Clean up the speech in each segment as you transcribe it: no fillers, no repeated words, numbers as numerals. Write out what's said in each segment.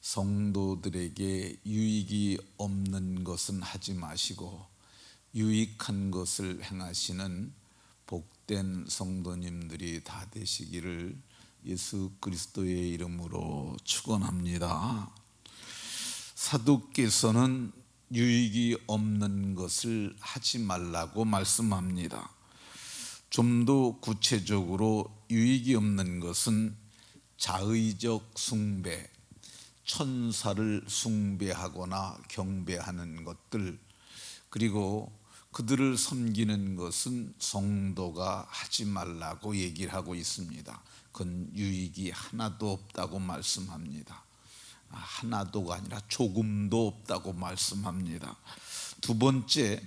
성도들에게 유익이 없는 것은 하지 마시고 유익한 것을 행하시는 복된 성도님들이 다 되시기를 예수 그리스도의 이름으로 축원합니다. 사도께서는 유익이 없는 것을 하지 말라고 말씀합니다. 좀 더 구체적으로 유익이 없는 것은 자의적 숭배, 천사를 숭배하거나 경배하는 것들, 그리고 그들을 섬기는 것은 성도가 하지 말라고 얘기를 하고 있습니다. 그건 유익이 하나도 없다고 말씀합니다. 하나도가 아니라 조금도 없다고 말씀합니다. 두 번째,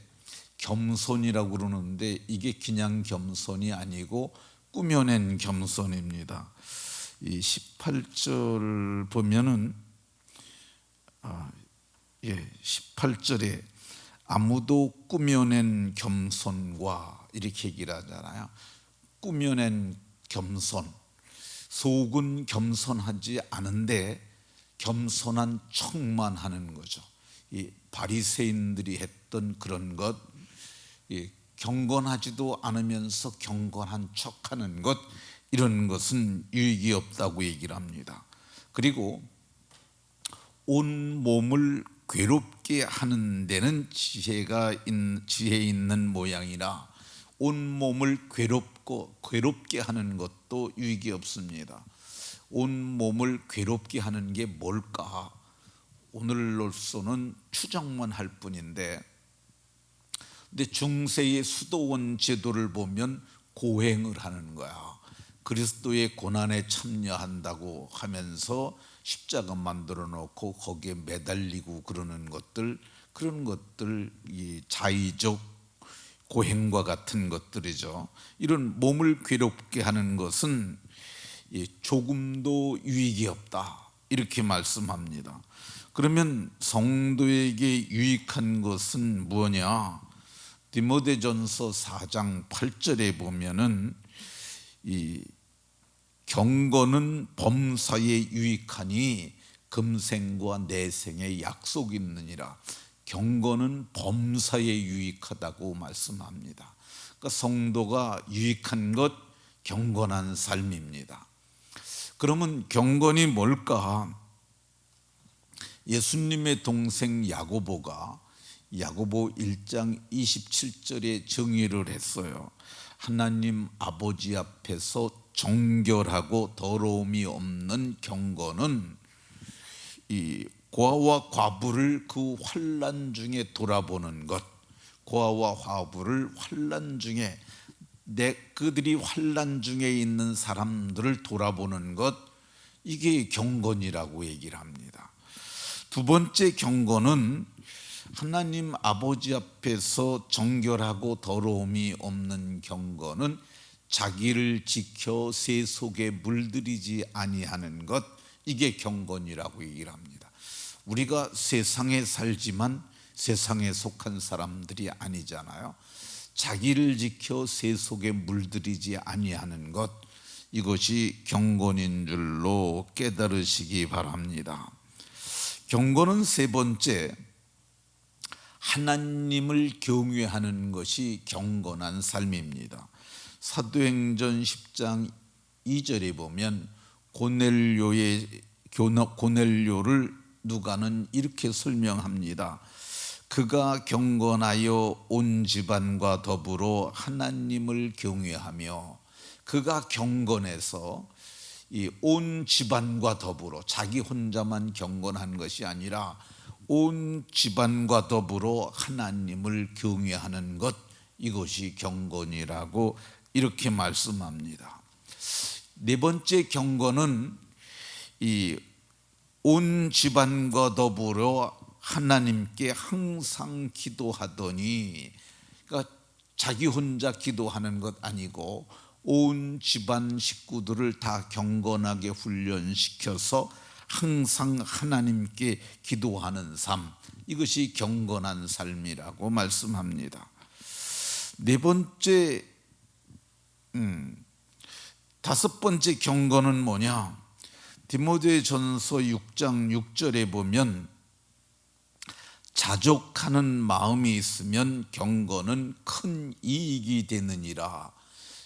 겸손이라고 그러는데 이게 그냥 겸손이 아니고 꾸며낸 겸손입니다. 이 18절 보면은 18절에 아무도 꾸며낸 겸손과 이렇게 얘기를 하잖아요. 꾸며낸 겸손, 속은 겸손하지 않은데 겸손한 척만 하는 거죠. 이 바리새인들이 했던 그런 것, 경건하지도 않으면서 경건한 척하는 것, 이런 것은 유익이 없다고 얘기를 합니다. 그리고 온 몸을 괴롭게 하는 데는 지혜 있는 모양이라 온 몸을 괴롭게 하는 것도 유익이 없습니다. 온 몸을 괴롭게 하는 게 뭘까? 오늘로서는 추정만 할 뿐인데, 근데 중세의 수도원 제도를 보면 고행을 하는 거야. 그리스도의 고난에 참여한다고 하면서 십자가 만들어 놓고 거기에 매달리고 그러는 것들, 그런 것들 이 자의적 고행과 같은 것들이죠. 이런 몸을 괴롭게 하는 것은 조금도 유익이 없다, 이렇게 말씀합니다. 그러면 성도에게 유익한 것은 무엇이냐? 디모데전서 4장 8절에 보면은 이 경건은 범사에 유익하니 금생과 내생에 약속이 있느니라. 경건은 범사에 유익하다고 말씀합니다. 그러니까 성도가 유익한 것, 경건한 삶입니다. 그러면 경건이 뭘까? 예수님의 동생 야고보가 야고보 1장 27절에 정의를 했어요. 하나님 아버지 앞에서 정결하고 더러움이 없는 경건은 이 고아와 과부를 그 환난 중에 돌아보는 것, 고아와 과부를 환난 중에 그들이 환난 중에 있는 사람들을 돌아보는 것, 이게 경건이라고 얘기를 합니다. 두 번째 경건은 하나님 아버지 앞에서 정결하고 더러움이 없는 경건은 자기를 지켜 세속에 물들이지 아니하는 것, 이게 경건이라고 얘기를 합니다. 우리가 세상에 살지만 세상에 속한 사람들이 아니잖아요. 자기를 지켜 세속에 물들이지 아니하는 것, 이것이 경건인 줄로 깨달으시기 바랍니다. 경건은 세 번째, 하나님을 경외하는 것이 경건한 삶입니다. 사도행전 10장 2절에 보면 고넬료를 누가는 이렇게 설명합니다. 그가 경건하여 온 집안과 더불어 하나님을 경외하며, 그가 경건해서 이 온 집안과 더불어, 자기 혼자만 경건한 것이 아니라 온 집안과 더불어 하나님을 경외하는 것, 이것이 경건이라고 이렇게 말씀합니다. 네 번째 경건은 이 온 집안과 더불어 하나님께 항상 기도하더니, 그러니까 자기 혼자 기도하는 것 아니고 온 집안 식구들을 다 경건하게 훈련시켜서 항상 하나님께 기도하는 삶, 이것이 경건한 삶이라고 말씀합니다. 네 번째, 다섯 번째 경건은 뭐냐? 디모데전서 6장 6절에 보면 자족하는 마음이 있으면 경건은 큰 이익이 되느니라.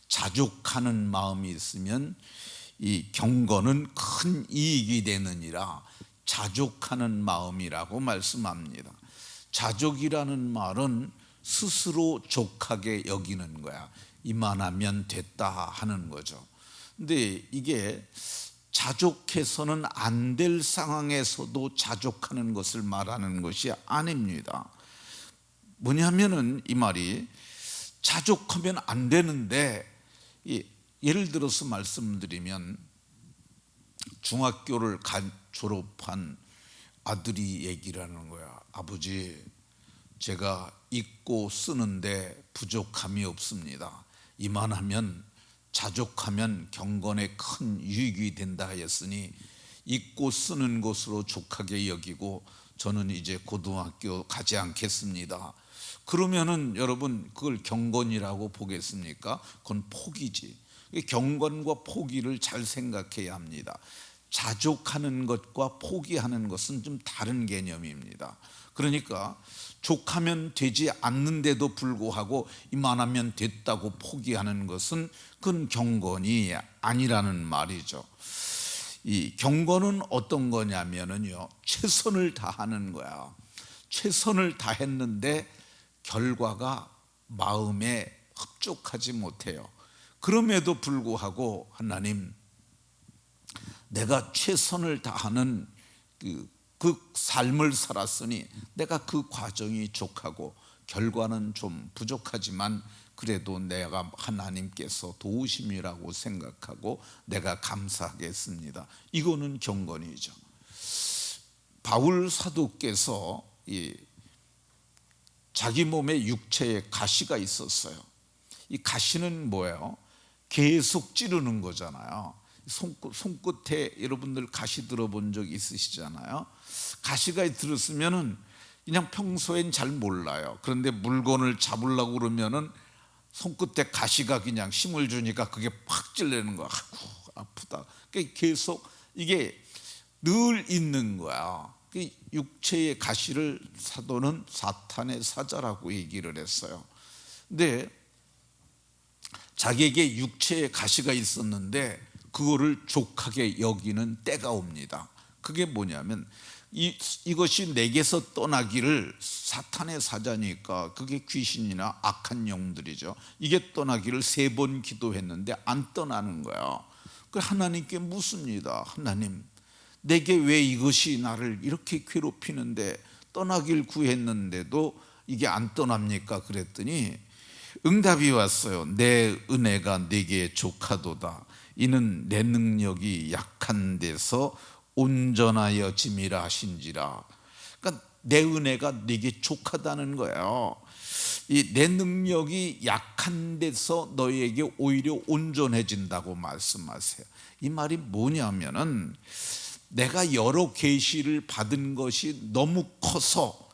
자족하는 마음이 있으면 이 경건은 큰 이익이 되느니라. 자족하는 마음이라고 말씀합니다. 자족이라는 말은 스스로 족하게 여기는 거야. 이만하면 됐다 하는 거죠. 근데 이게 자족해서는 안 될 상황에서도 자족하는 것을 말하는 것이 아닙니다. 뭐냐면은 이 말이 자족하면 안 되는데, 예를 들어서 말씀드리면 중학교를 졸업한 아들이 얘기를 하는 거야. 아버지, 제가 읽고 쓰는데 부족함이 없습니다. 이만하면 자족하면 경건에 큰 유익이 된다 하였으니 읽고 쓰는 것으로 족하게 여기고 저는 이제 고등학교 가지 않겠습니다. 그러면은 여러분 그걸 경건이라고 보겠습니까? 그건 포기지. 경건과 포기를 잘 생각해야 합니다. 자족하는 것과 포기하는 것은 좀 다른 개념입니다. 그러니까 족하면 되지 않는데도 불구하고 이만하면 됐다고 포기하는 것은 그건 경건이 아니라는 말이죠. 이 경건은 어떤 거냐면은요, 최선을 다하는 거야. 최선을 다했는데 결과가 마음에 흡족하지 못해요. 그럼에도 불구하고 하나님, 내가 최선을 다하는 그 삶을 살았으니 내가 그 과정이 족하고 결과는 좀 부족하지만 그래도 내가 하나님께서 도우심이라고 생각하고 내가 감사하겠습니다. 이거는 경건이죠. 바울 사도께서 자기 몸에 육체에 가시가 있었어요. 이 가시는 뭐예요? 계속 찌르는 거잖아요. 손끝에 여러분들 가시 들어본 적 있으시잖아요. 가시가 들었으면은 그냥 평소엔 잘 몰라요. 그런데 물건을 잡으려고 그러면은 손끝에 가시가 그냥 힘을 주니까 그게 팍 찔리는 거야. 아이고, 아프다. 계속 이게 늘 있는 거야. 육체의 가시를 사도는 사탄의 사자라고 얘기를 했어요. 근데 자기에게 육체의 가시가 있었는데 그거를 족하게 여기는 때가 옵니다. 그게 뭐냐면 이것이 내게서 떠나기를, 사탄의 사자니까 그게 귀신이나 악한 영들이죠. 이게 떠나기를 3번 기도했는데 안 떠나는 거야. 그래서 하나님께 묻습니다. 하나님, 내게 왜 이것이 나를 이렇게 괴롭히는데 떠나길 구했는데도 이게 안 떠납니까? 그랬더니 응답이 왔어요. 내 은혜가 내게 족하도다. 이는 내 능력이 약한 데서 온전하여 짐이라 하신지라. 그러니까 내 은혜가 네게 족하다는 거예요. 이 내 능력이 약한 데서 너희에게 오히려 온전해진다고 말씀하세요. 이 말이 뭐냐면은 내가 여러 계시를 받은 것이 너무 커서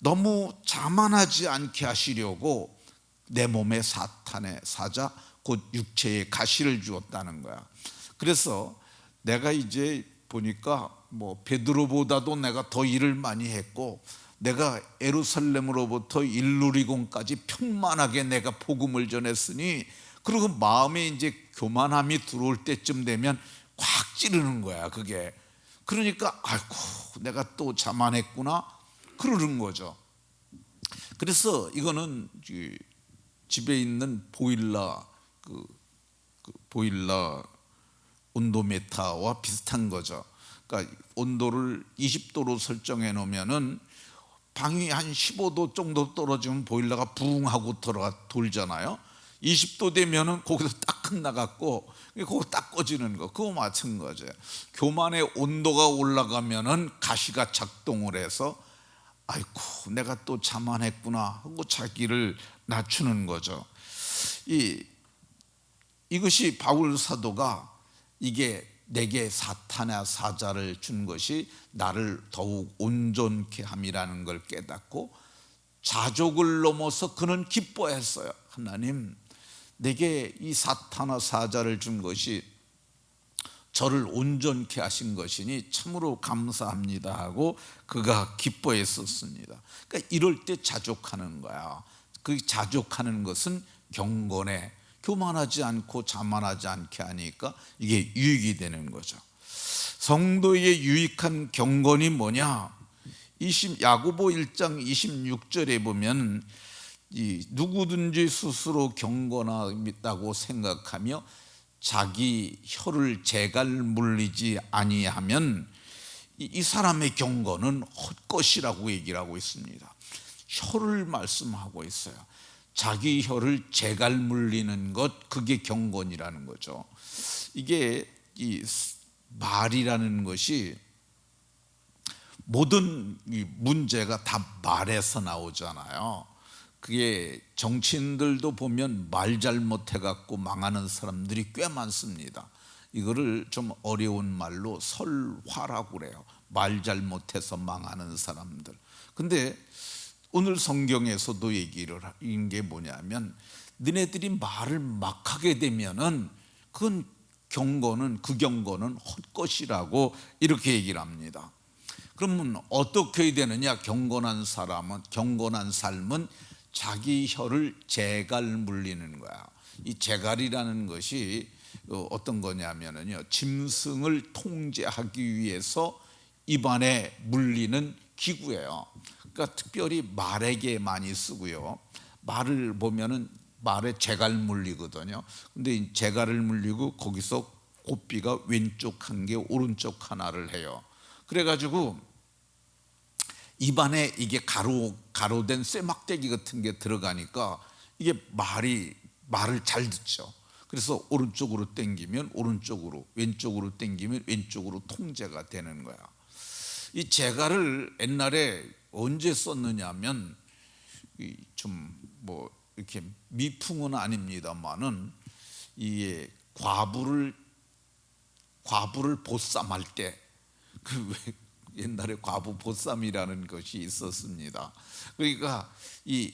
너무 자만하지 않게 하시려고 내 몸에 사탄의 사자, 곧 육체의 가시를 주었다는 거야. 그래서 내가 이제 보니까 뭐 베드로보다도 내가 더 일을 많이 했고, 내가 예루살렘으로부터 일루리곤까지 평만하게 내가 복음을 전했으니, 그리고 마음에 이제 교만함이 들어올 때쯤 되면 꽉 찌르는 거야 그게. 그러니까 아이고 내가 또 자만했구나 그러는 거죠. 그래서 이거는 집에 있는 보일러 보일러 온도메타와 비슷한 거죠. 그러니까 온도를 20도로 설정해 놓으면은 방이 한 15도 정도 떨어지면 보일러가 붕 하고 돌잖아요. 20도 되면은 거기서 딱 끝나갖고 그거 딱 꺼지는 거, 그거 마찬가지예요. 교만의 온도가 올라가면은 가시가 작동을 해서 아이고 내가 또 자만했구나 하고 자기를 낮추는 거죠. 이것이 바울 사도가 이게 내게 사탄의 사자를 준 것이 나를 더욱 온전케 함이라는 걸 깨닫고 자족을 넘어서 그는 기뻐했어요. 하나님, 내게 이 사탄의 사자를 준 것이 저를 온전케 하신 것이니 참으로 감사합니다 하고 그가 기뻐했었습니다. 그러니까 이럴 때 자족하는 거야. 그 자족하는 것은 경건에 교만하지 않고 자만하지 않게 하니까 이게 유익이 되는 거죠. 성도에게 유익한 경건이 뭐냐? 야고보 1장 26절에 보면 누구든지 스스로 경건하다고 생각하며 자기 혀를 재갈 물리지 아니하면 이 사람의 경건은 헛것이라고 얘기를 하고 있습니다. 혀를 말씀하고 있어요. 자기 혀를 재갈 물리는 것, 그게 경건이라는 거죠. 이게 이 말이라는 것이 모든 문제가 다 말에서 나오잖아요. 그게 정치인들도 보면 말 잘못해 갖고 망하는 사람들이 꽤 많습니다. 이거를 좀 어려운 말로 설화라고 그래요. 말 잘못해서 망하는 사람들. 근데 오늘 성경에서도 얘기를 한 게 뭐냐면 너네들이 말을 막 하게 되면은 그 경건은 헛것이라고 이렇게 얘기를 합니다. 그러면 어떻게 해야 되느냐? 경건한 삶은 자기 혀를 재갈 물리는 거야. 이 재갈이라는 것이 어떤 거냐면요, 짐승을 통제하기 위해서 입안에 물리는 기구예요. 그러니까 특별히 말에게 많이 쓰고요. 말을 보면은 말에 재갈 물리거든요. 근데 이 재갈을 물리고 거기서 고삐가 왼쪽 한 개, 오른쪽 하나를 해요. 그래가지고 입안에 이게 가로된 쇠막대기 같은 게 들어가니까 이게 말을 잘 듣죠. 그래서 오른쪽으로 당기면 오른쪽으로, 왼쪽으로 당기면 왼쪽으로 통제가 되는 거야. 이 재갈을 옛날에 언제 썼느냐면 좀 뭐 이렇게 미풍은 아닙니다만은 이게 과부를 보쌈할 때 왜 옛날에 과부 보쌈이라는 것이 있었습니다. 그러니까 이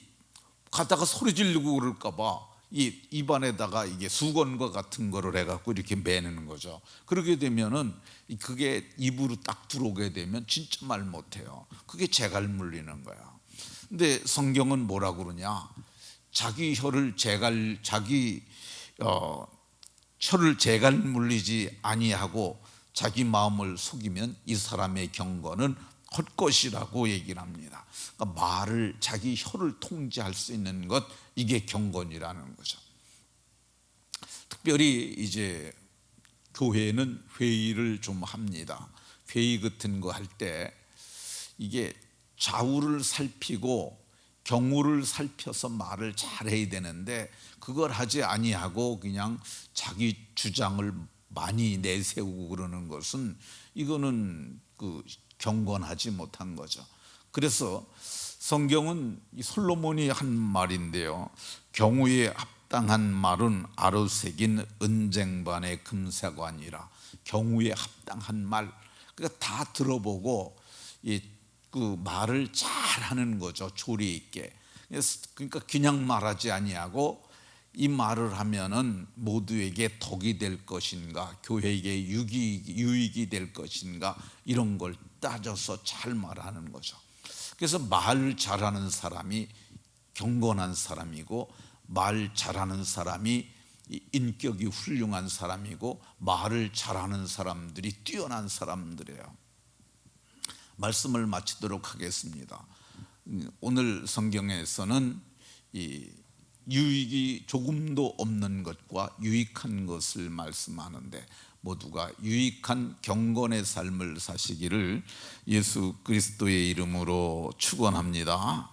가다가 소리 지르고 그럴까봐 이 입안에다가 이게 수건과 같은 거를 해갖고 이렇게 매는 거죠. 그렇게 되면은 그게 입으로 딱 들어오게 되면 진짜 말 못해요. 그게 재갈 물리는 거야. 근데 성경은 뭐라 그러냐? 자기 혀를 재갈 물리지 아니하고 자기 마음을 속이면 이 사람의 경건은 헛것이라고 얘기를 합니다. 그러니까 자기 혀를 통제할 수 있는 것, 이게 경건이라는 거죠. 특별히 이제 교회는 회의를 좀 합니다. 회의 같은 거 할 때 이게 좌우를 살피고 경우를 살펴서 말을 잘해야 되는데 그걸 하지 아니하고 그냥 자기 주장을 많이 내세우고 그러는 것은 이거는 경건하지 못한 거죠. 그래서 성경은 솔로몬이 한 말인데요, 경우에 합당한 말은 아로 새긴 은쟁반의 금세관이라. 경우에 합당한 말, 그러니까 다 들어보고 그 말을 잘 하는 거죠. 조리 있게. 그러니까 그냥 말하지 아니하고 이 말을 하면은 모두에게 덕이 될 것인가, 교회에게 유익이 될 것인가, 이런 걸 따져서 잘 말하는 거죠. 그래서 말 잘하는 사람이 경건한 사람이고, 말 잘하는 사람이 인격이 훌륭한 사람이고, 말을 잘하는 사람들이 뛰어난 사람들이에요. 말씀을 마치도록 하겠습니다. 오늘 성경에서는 이 유익이 조금도 없는 것과 유익한 것을 말씀하는데, 모두가 유익한 경건의 삶을 사시기를 예수 그리스도의 이름으로 축원합니다.